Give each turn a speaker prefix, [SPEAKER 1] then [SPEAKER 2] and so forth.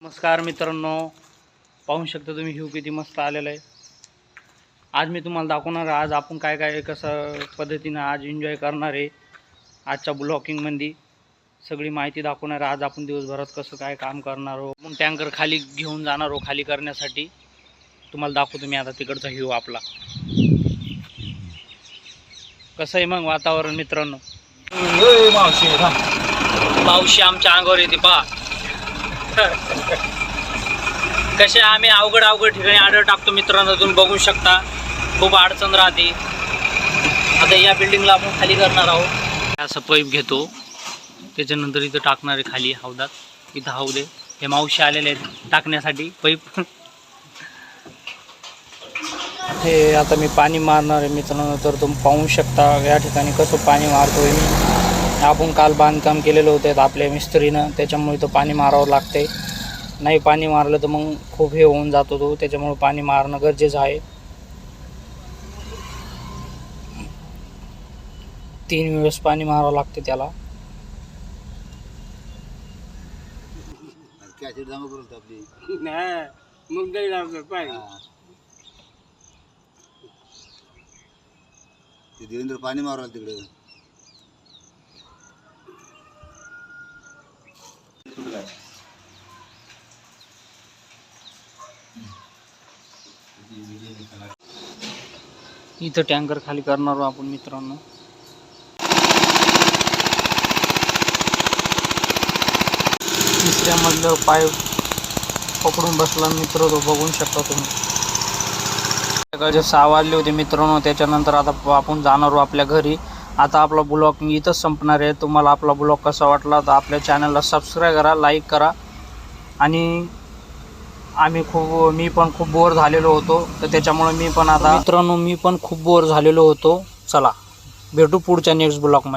[SPEAKER 1] नमस्कार मित्रांनो, पाहू शकता तुम्ही व्ह्यू किती मस्त आलेला आहे। आज मी तुम्हाला दाखवणार आज आपण काय काय कसं पद्धतीने आज एन्जॉय करणार आहे। आजच्या ब्लॉगिंगमध्ये सगळी माहिती दाखवणार। आज आपण दिवसभरात कसं काय काम करणार आहोत, मग टँकर खाली घेऊन जाणार आहोत। खाली करण्यासाठी तुम्हाला दाखवतो मी आता तिकडचा व्ह्यू आपला कसं आहे। मग वातावरण मित्रांनो, मावशी आमच्या अंगावर येते पहा कसे आम्ही अवघड ठिकाणी ऑर्डर टाकतो मित्रांनो। तुम्ही बघू शकता खूप अडचण राहते। आता या बिल्डिंगला आपण खाली करणार आहोत। असं पाईप घेतो, त्याच्यानंतर इथं टाकणार आहे खाली हौदात। इथं हौद आहे, हे मावशी आलेले आहेत टाकण्यासाठी पाईप। हे आता मी पाणी मारणार आहे मित्रांनो। तर तुम्ही पाहू शकता या ठिकाणी कसं पाणी मारतोय मी। आपण काल बांधकाम केलेलं होतं आपल्या मिस्त्रीनं, त्याच्यामुळे तो पाणी मारावं लागते। नाही पाणी मारलं तर मग खूप हे होऊन जातो तो, त्याच्यामुळे पाणी मारणं गरजेचं आहे। 3 वेळेस पाणी मारावं लागते त्याला।
[SPEAKER 2] देवेंद्र पाणी मारला तिकडे।
[SPEAKER 1] इथं टँकर खाली करणार आपण मित्रांनो। तिसऱ्या मधलं पाईप पकडून बसला मित्र, तो बघू शकता तुम्ही। सकाळचे 6 वाजले होते मित्रांनो। त्याच्यानंतर आता आपण जाणार आहोत आपल्या घरी। आता आपला ब्लॉग इथंच संपणार आहे। तुम्हाला आपला ब्लॉग कसा वाटला तर आपल्या चॅनलला सबस्क्राईब करा, लाईक करा। आणि मी पण खूप बोर झालेलो होतो, तर त्याच्यामुळे मी पण आता मित्रांनो खूप बोर झालेलो होतो। चला भेटू पुढच्या नेक्स्ट ब्लॉगमध्ये।